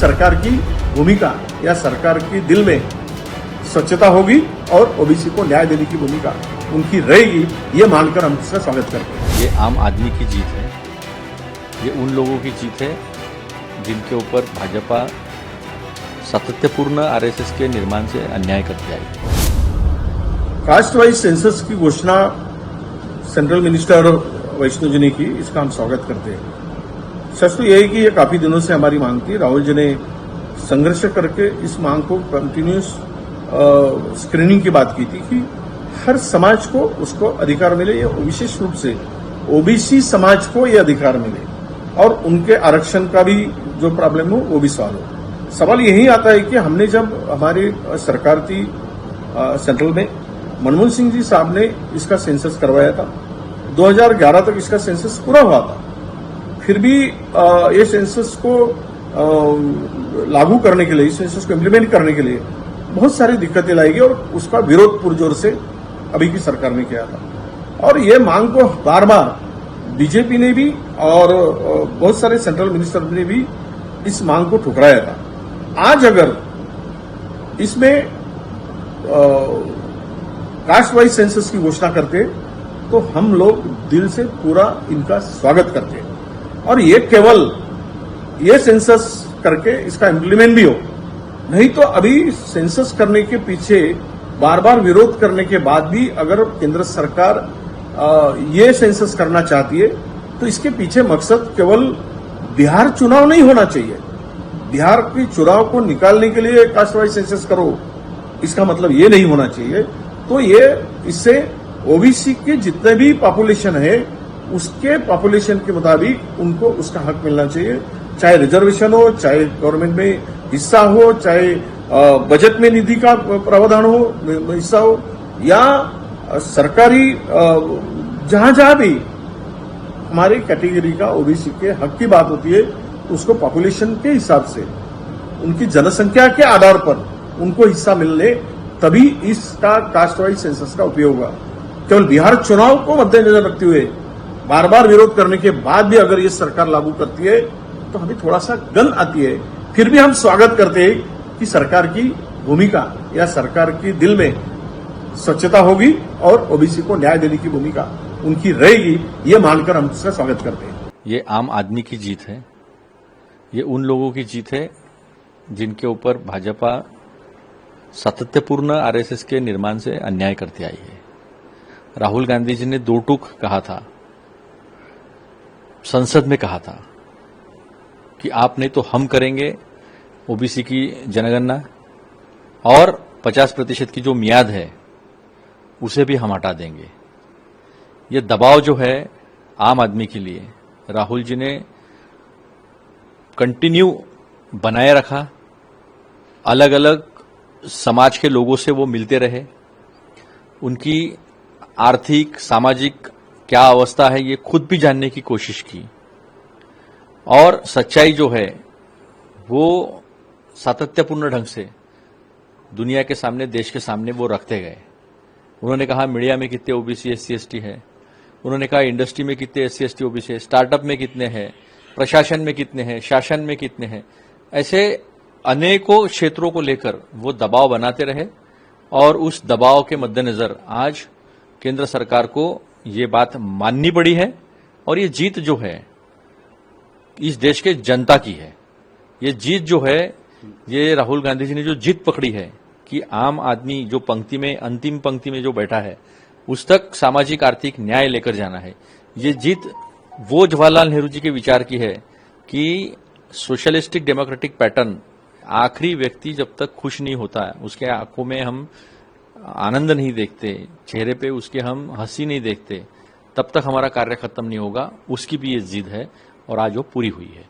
सरकार की भूमिका या सरकार की दिल में स्वच्छता होगी और ओबीसी को न्याय देने की भूमिका उनकी रहेगी, ये मानकर हम इसका स्वागत करते हैं। ये आम आदमी की जीत है, ये उन लोगों की जीत है जिनके ऊपर भाजपा सातत्यपूर्ण आरएसएस के निर्माण से अन्याय करती आई। कास्ट वाइज सेंसस की घोषणा सेंट्रल मिनिस्टर वैष्णो जी ने की, इसका हम स्वागत करते हैं। सच तो यह है कि ये काफी दिनों से हमारी मांग थी। राहुल जी ने संघर्ष करके इस मांग को कंटिन्यूस स्क्रीनिंग की बात की थी कि हर समाज को उसको अधिकार मिले, ये विशेष रूप से ओबीसी समाज को ये अधिकार मिले और उनके आरक्षण का भी जो प्रॉब्लम हो वो भी सॉल्व हो। सवाल यही आता है कि हमने जब हमारी सरकार थी सेंट्रल में, मनमोहन सिंह जी साहब ने इसका सेंसस करवाया था। 2011 तक इसका सेंसस पूरा हुआ था, फिर भी ये सेंसस को लागू करने के लिए, इस सेंसस को इम्प्लीमेंट करने के लिए बहुत सारी दिक्कतें लाई गई और उसका विरोध पुरजोर से अभी की सरकार ने किया था। और ये मांग को बार बार बीजेपी ने भी और बहुत सारे सेंट्रल मिनिस्टर ने भी इस मांग को ठुकराया था। आज अगर इसमें कास्ट वाइज सेंसस की घोषणा करते तो हम लोग दिल से पूरा इनका स्वागत करते और ये केवल ये सेंसस करके इसका इम्प्लीमेंट भी हो, नहीं तो अभी सेंसस करने के पीछे बार बार विरोध करने के बाद भी अगर केंद्र सरकार ये सेंसस करना चाहती है तो इसके पीछे मकसद केवल बिहार चुनाव नहीं होना चाहिए। बिहार के चुनाव को निकालने के लिए कास्ट वाइज सेंसस करो, इसका मतलब ये नहीं होना चाहिए। तो ये इससे ओबीसी के जितने भी पॉपुलेशन है उसके पॉपुलेशन के मुताबिक उनको उसका हक मिलना चाहिए, चाहे रिजर्वेशन हो, चाहे गवर्नमेंट में हिस्सा हो, चाहे बजट में निधि का प्रावधान हो, हिस्सा हो, या सरकारी जहां जहां भी हमारी कैटेगरी का ओबीसी के हक की बात होती है उसको पॉपुलेशन के हिसाब से उनकी जनसंख्या के आधार पर उनको हिस्सा मिलने, तभी इसका कास्ट वाइज सेंसस का उपयोग होगा। केवल बिहार चुनाव को मद्देनजर रखते हुए बार बार विरोध करने के बाद भी अगर ये सरकार लागू करती है तो हमें थोड़ा सा गंध आती है। फिर भी हम स्वागत करते हैं कि सरकार की भूमिका या सरकार की दिल में स्वच्छता होगी और ओबीसी को न्याय देने की भूमिका उनकी रहेगी, ये मानकर हम इसका स्वागत करते हैं। ये आम आदमी की जीत है, ये उन लोगों की जीत है जिनके ऊपर भाजपा सातत्यपूर्ण आरएसएस के निर्माण से अन्याय करती आई है। राहुल गांधी जी ने दो टूक कहा था, संसद में कहा था कि आप नहीं तो हम करेंगे ओबीसी की जनगणना और 50% की जो मियाद है उसे भी हम हटा देंगे। ये दबाव जो है आम आदमी के लिए राहुल जी ने कंटिन्यू बनाए रखा। अलग अलग समाज के लोगों से वो मिलते रहे, उनकी आर्थिक सामाजिक क्या अवस्था है ये खुद भी जानने की कोशिश की और सच्चाई जो है वो सातत्यपूर्ण ढंग से दुनिया के सामने, देश के सामने वो रखते गए। उन्होंने कहा मीडिया में कितने ओबीसी एससी एसटी है, उन्होंने कहा इंडस्ट्री में कितने एससी एसटी ओबीसी है, स्टार्टअप में कितने हैं, प्रशासन में कितने हैं, शासन में कितने हैं। ऐसे अनेकों क्षेत्रों को लेकर वो दबाव बनाते रहे और उस दबाव के मद्देनजर आज केंद्र सरकार को ये बात माननी पड़ी है और ये जीत जो है इस देश के जनता की है। ये जीत जो है, ये राहुल गांधी जी ने जो जीत पकड़ी है कि आम आदमी जो पंक्ति में, अंतिम पंक्ति में जो बैठा है उस तक सामाजिक आर्थिक न्याय लेकर जाना है। ये जीत वो जवाहरलाल नेहरू जी के विचार की है कि सोशलिस्टिक डेमोक्रेटिक पैटर्न, आखिरी व्यक्ति जब तक खुश नहीं होता है, उसके आंखों में हम आनंद नहीं देखते, चेहरे पे उसके हम हंसी नहीं देखते, तब तक हमारा कार्य खत्म नहीं होगा। उसकी भी ये जिद है और आज वो पूरी हुई है।